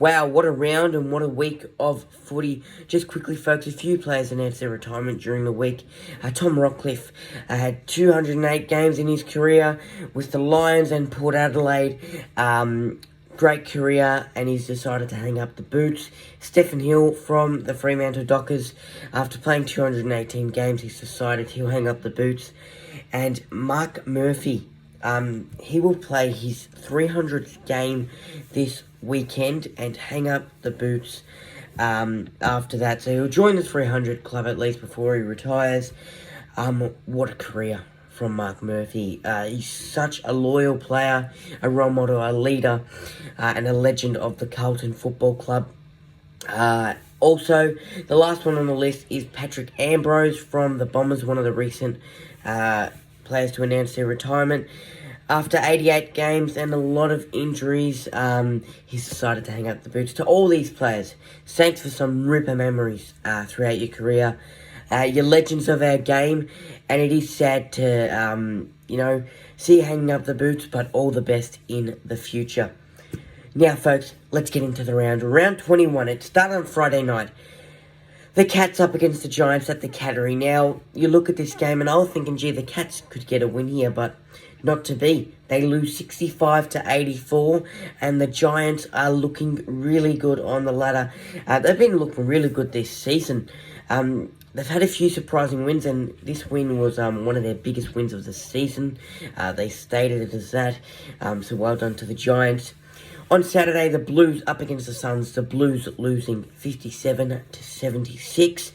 Wow, what a round and what a week of footy. Just quickly, folks, a few players announced their retirement during the week. Tom Rockcliffe had 208 games in his career with the Lions and Port Adelaide. Great career, and he's decided to hang up the boots. Stephen Hill from the Fremantle Dockers, after playing 218 games, he's decided he'll hang up the boots. And Mark Murphy, he will play his 300th game this weekend and hang up the boots after that. So he'll join the 300 club at least before he retires. What a career from Mark Murphy. He's such a loyal player, a role model, a leader, and a legend of the Carlton Football Club. Also, the last one on the list is Patrick Ambrose from the Bombers, one of the recent players to announce their retirement. After 88 games and a lot of injuries, he's decided to hang up the boots. To all these players, thanks for some ripper memories throughout your career. You're legends of our game, and it is sad to, see you hanging up the boots, but all the best in the future. Now, folks, let's get into the round. Round 21, it started on Friday night. The Cats up against the Giants at the Cattery. Now, you look at this game, and I was thinking, gee, the Cats could get a win here, but not to be. They lose 65-84, and the Giants are looking really good on the ladder. They've been looking really good this season. They've had a few surprising wins, and this win was one of their biggest wins of the season. They stated it as that, so well done to the Giants. On Saturday, the Blues up against the Suns. The Blues losing 57-76.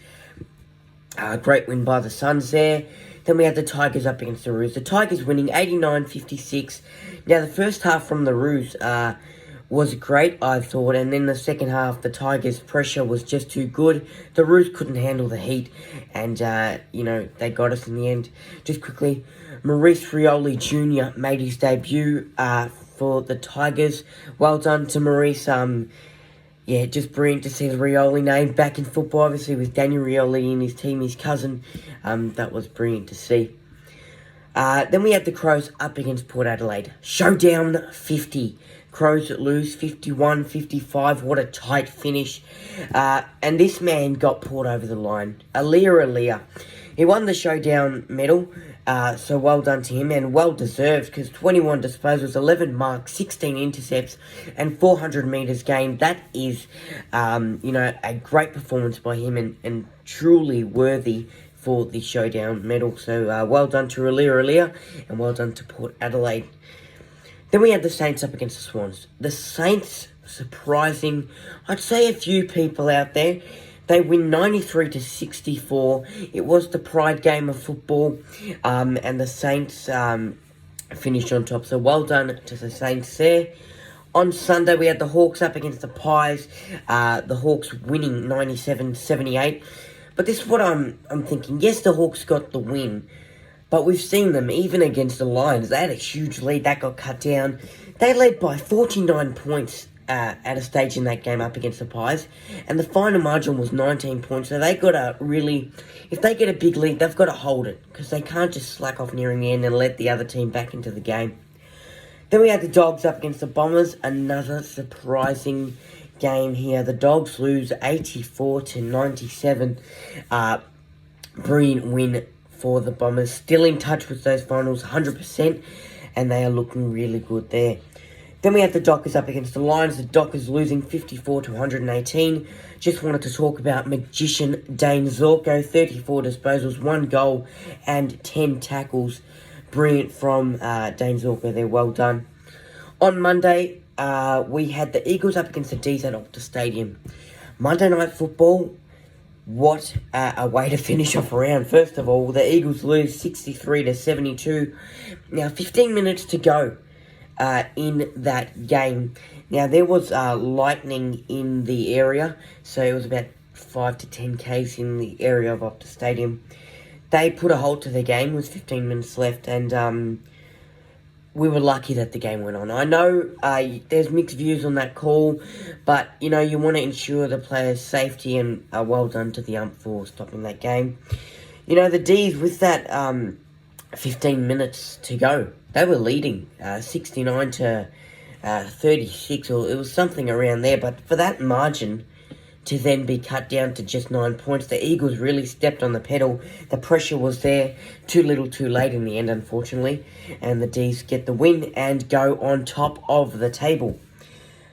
Great win by the Suns there. Then we had the Tigers up against the Roos. The Tigers winning 89-56. Now, the first half from the Roos was great, I thought. And then the second half, the Tigers' pressure was just too good. The Roos couldn't handle the heat. And, they got us in the end. Just quickly, Maurice Rioli Jr. made his debut for the Tigers. Well done to Maurice. Just brilliant to see the Rioli name back in football, obviously, with Daniel Rioli in his team, his cousin. That was brilliant to see. Then we had the Crows up against Port Adelaide. Showdown 50. Crows lose 51-55. What a tight finish. And this man got Port over the line. Alia. He won the Showdown medal. So well done to him, and well deserved, because 21 disposals, 11 marks, 16 intercepts, and 400 metres gained. That is, a great performance by him, and truly worthy for the Showdown medal. So well done to Alia, and well done to Port Adelaide. Then we had the Saints up against the Swans. The Saints, surprising, I'd say a few people out there. They win 93-64. It was the pride game of football, and the Saints finished on top. So well done to the Saints there. On Sunday, we had the Hawks up against the Pies. The Hawks winning 97-78. But this is what I'm thinking. Yes, the Hawks got the win, but we've seen them, even against the Lions. They had a huge lead. That got cut down. They led by 49 points at a stage in that game up against the Pies, and the final margin was 19 points. So they got to really, if they get a big lead, they've got to hold it, because they can't just slack off nearing the end and let the other team back into the game. Then we had the Dogs up against the Bombers. Another surprising game here. The Dogs lose 84-97. Brilliant win for the Bombers. Still in touch with those finals 100%, and they are looking really good there. Then we had the Dockers up against the Lions. The Dockers losing 54-118. Just wanted to talk about magician Dane Zorko. 34 disposals, 1 goal, and 10 tackles. Brilliant from Dane Zorko there. Well done. On Monday, we had the Eagles up against the D's at Optus Stadium. Monday Night Football. What a way to finish off a round. First of all, the Eagles lose 63-72. Now, 15 minutes to go in that game. Now, there was lightning in the area, so it was about 5 to 10 k's in the area of Optus Stadium. They put a halt to the game with 15 minutes left, and we were lucky that the game went on. I know there's mixed views on that call, but, you want to ensure the players' safety, and well done to the ump for stopping that game. The D's, with that 15 minutes to go, they were leading 69-7. 36, or it was something around there. But for that margin to then be cut down to just 9 points, the Eagles really stepped on the pedal. The pressure was there, too little too late in the end, unfortunately. And the D's get the win and go on top of the table.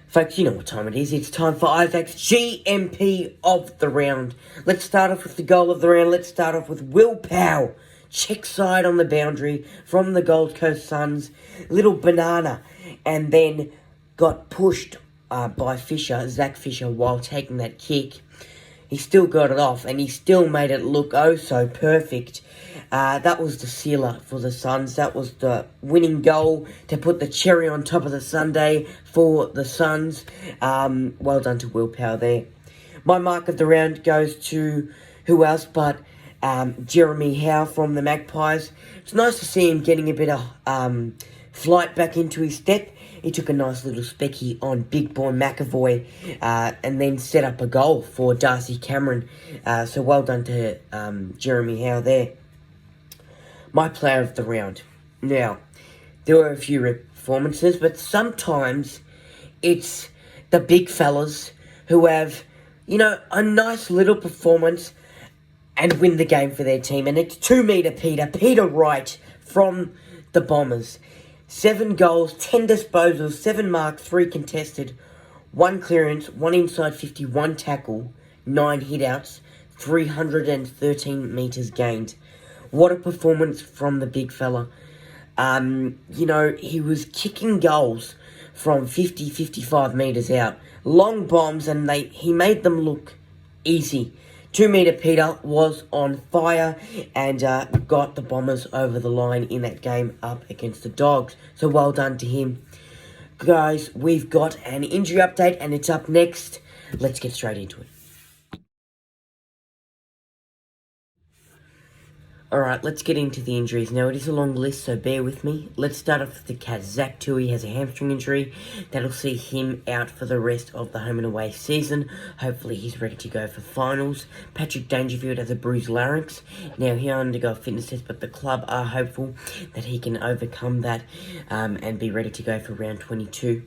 Folks, you know what time it is. It's time for Isaac's GMP of the round. Let's start off with the goal of the round. Let's start off with Will Powell. Check side on the boundary from the Gold Coast Suns. Little banana. And then got pushed by Zach Fisher, while taking that kick. He still got it off, and he still made it look oh so perfect. That was the sealer for the Suns. That was the winning goal to put the cherry on top of the sundae for the Suns. Well done to Will Powell there. My mark of the round goes to who else but Jeremy Howe from the Magpies. It's nice to see him getting a bit of flight back into his step. He took a nice little specky on Big Boy McAvoy and then set up a goal for Darcy Cameron. So well done to Jeremy Howe there. My player of the round. Now, there were a few performances, but sometimes it's the big fellas who have, a nice little performance and win the game for their team. And it's 2 metre Peter Wright from the Bombers. 7 goals, 10 disposals, 7 marks, 3 contested, 1 clearance, 1 inside 50, 1 tackle, 9 hitouts, 313 metres gained. What a performance from the big fella. He was kicking goals from 50, 55 metres out. Long bombs, and he made them look easy. 2 metre Peter was on fire and got the Bombers over the line in that game up against the Dogs. So well done to him. Guys, we've got an injury update and it's up next. Let's get straight into it. Alright, let's get into the injuries. Now, it is a long list, so bear with me. Let's start off with the Cats. Zach Tui has a hamstring injury. That'll see him out for the rest of the home and away season. Hopefully, he's ready to go for finals. Patrick Dangerfield has a bruised larynx. Now, he'll undergo a fitness test, but the club are hopeful that he can overcome that and be ready to go for round 22.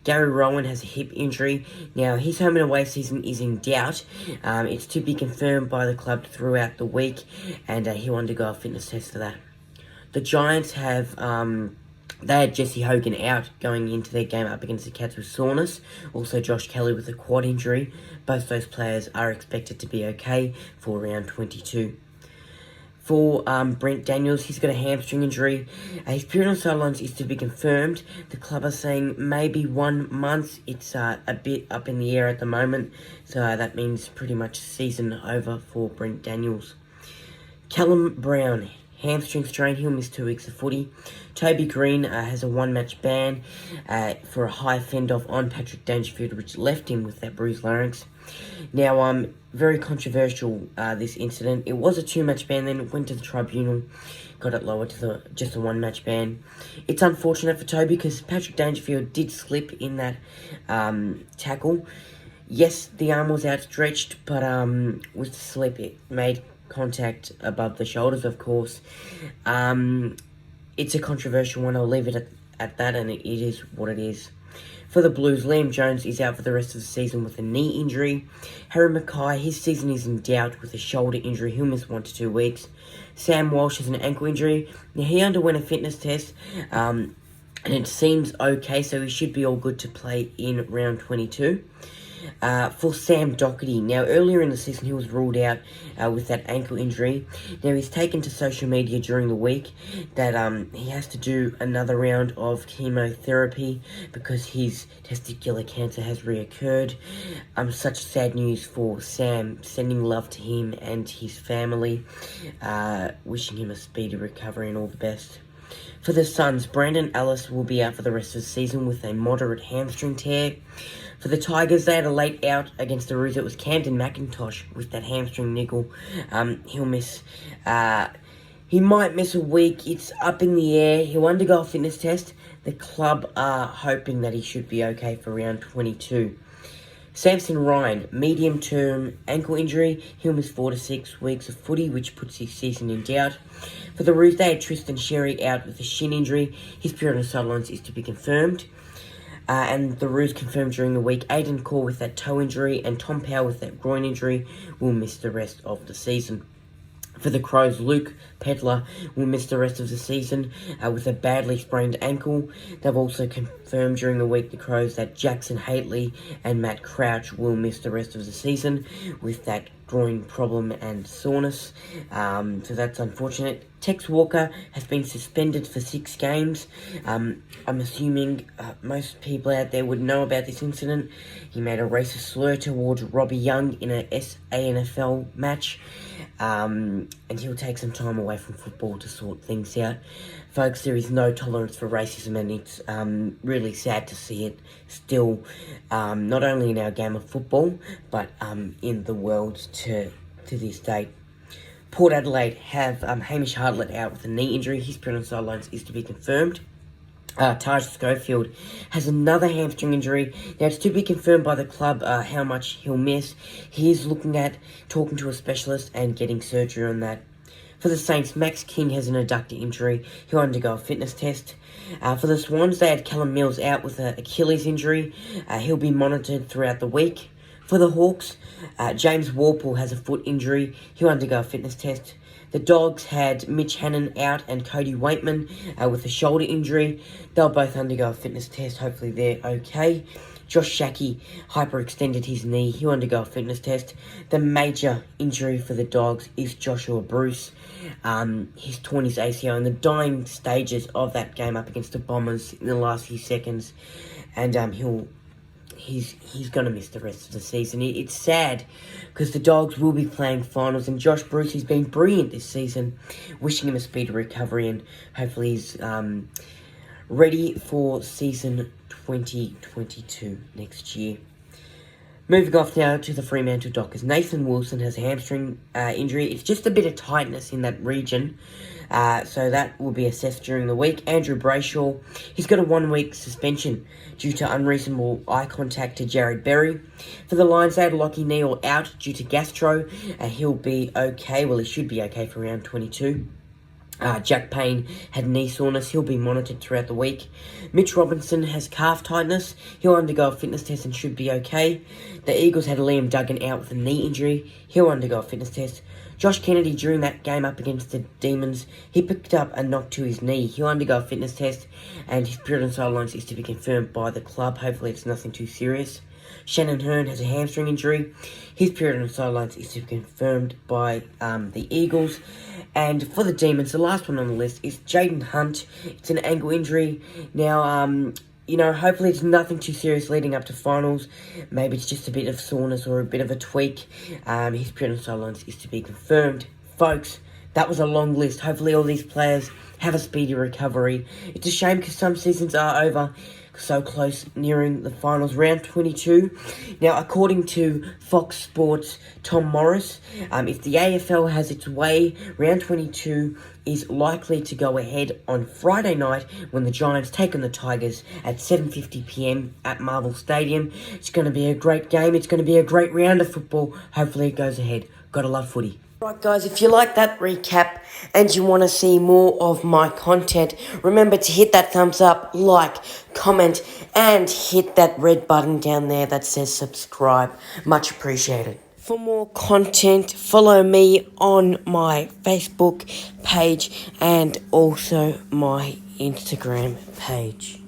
Gary Rowan has a hip injury. Now, his home and away season is in doubt. It's to be confirmed by the club throughout the week, and he'll undergo a fitness test for that. The Giants have, they had Jesse Hogan out going into their game up against the Cats with soreness. Also, Josh Kelly with a quad injury. Both those players are expected to be okay for round 22. For Brent Daniels, he's got a hamstring injury. His period on sidelines is to be confirmed. The club are saying maybe 1 month. It's a bit up in the air at the moment. So that means pretty much season over for Brent Daniels. Callum Brown, hamstring strain. He'll miss 2 weeks of footy. Toby Green has a 1-match ban for a high fend-off on Patrick Dangerfield, which left him with that bruised larynx. Now, very controversial, this incident. It was a 2-match ban, then it went to the tribunal, got it lowered to just a 1-match ban. It's unfortunate for Toby because Patrick Dangerfield did slip in that tackle. Yes, the arm was outstretched, but with the slip, it made contact above the shoulders, of course. It's a controversial one. I'll leave it at that, and it is what it is. For the Blues, Liam Jones is out for the rest of the season with a knee injury. Harry Mackay, his season is in doubt with a shoulder injury. He'll miss 1 to 2 weeks. Sam Walsh has an ankle injury. Now, he underwent a fitness test, and it seems okay, so he should be all good to play in round 22. For Sam Doherty. Now, earlier in the season, he was ruled out with that ankle injury. Now, he's taken to social media during the week that he has to do another round of chemotherapy because his testicular cancer has reoccurred. Such sad news for Sam. Sending love to him and his family. Wishing him a speedy recovery and all the best. For the Suns, Brandon Ellis will be out for the rest of the season with a moderate hamstring tear. For the Tigers, they had a late out against the Roos. It was Camden McIntosh with that hamstring niggle. He'll miss... he might miss a week. It's up in the air. He'll undergo a fitness test. The club are hoping that he should be okay for round 22. Samson Ryan, medium-term ankle injury. He'll miss 4 to 6 weeks of footy, which puts his season in doubt. For the Roos, they had Tristan Sherry out with a shin injury. His period on the sidelines is to be confirmed. And the Roos confirmed during the week Aiden Core with that toe injury and Tom Powell with that groin injury will miss the rest of the season. For the Crows, Luke Pedler will miss the rest of the season with a badly sprained ankle. They've also confirmed during the week, the Crows, that Jackson Haitley and Matt Crouch will miss the rest of the season with that groin problem and soreness. So that's unfortunate. Tex Walker has been suspended for 6 games. I'm assuming most people out there would know about this incident. He made a racist slur towards Robbie Young in a SANFL match. And he'll take some time away from football to sort things out. Folks, there is no tolerance for racism, and it's really sad to see it still, not only in our game of football, but in the world to this day. Port Adelaide have Hamish Hartlett out with a knee injury. His period on the sidelines is to be confirmed. Taj Schofield has another hamstring injury. Now, it's to be confirmed by the club how much he'll miss. He is looking at talking to a specialist and getting surgery on that. For the Saints, Max King has an adductor injury. He'll undergo a fitness test. For the Swans, they had Callum Mills out with an Achilles injury. He'll be monitored throughout the week. For the Hawks, James Warple has a foot injury. He'll undergo a fitness test. The Dogs had Mitch Hannon out and Cody Waitman with a shoulder injury. They'll both undergo a fitness test. Hopefully they're okay. Josh Shackey hyperextended his knee. He'll undergo a fitness test. The major injury for the Dogs is Joshua Bruce. He's torn his ACL in the dying stages of that game up against the Bombers in the last few seconds. And he's going to miss the rest of the season. It's sad because the Dogs will be playing finals, and Josh Bruce has been brilliant this season. Wishing him a speedy recovery, and hopefully he's ready for season 2022 next year. Moving off now to the Fremantle Dockers. Nathan Wilson has a hamstring injury. It's just a bit of tightness in that region. So that will be assessed during the week. Andrew Brayshaw, he's got a 1-week suspension due to unreasonable eye contact to Jared Berry. For the Lions, they had Lockie Neal out due to gastro. He'll be okay. Well, he should be okay for round 22. Jack Payne had knee soreness. He'll be monitored throughout the week. Mitch Robinson has calf tightness. He'll undergo a fitness test and should be okay. The Eagles had Liam Duggan out with a knee injury. He'll undergo a fitness test. Josh Kennedy, during that game up against the Demons, he picked up a knock to his knee. He'll undergo a fitness test, and his period on sidelines is to be confirmed by the club. Hopefully it's nothing too serious. Shannon Hearn has a hamstring injury. His period on the sidelines is to be confirmed by the Eagles. And for the Demons, the last one on the list is Jaden Hunt. It's an ankle injury. Now, hopefully it's nothing too serious leading up to finals. Maybe it's just a bit of soreness or a bit of a tweak. His period on the sidelines is to be confirmed. Folks, that was a long list. Hopefully all these players have a speedy recovery. It's a shame because some seasons are over so close, nearing the finals. Round 22. Now, according to Fox Sports' Tom Morris, if the AFL has its way, round 22 is likely to go ahead on Friday night when the Giants take on the Tigers at 7:50 p.m. at Marvel Stadium. It's going to be a great game. It's going to be a great round of football. Hopefully it goes ahead. Gotta love footy. Right, guys, if you like that recap and you want to see more of my content, remember to hit that thumbs up, like, comment, and hit that red button down there that says subscribe. Much appreciated. For more content, follow me on my Facebook page and also my Instagram page.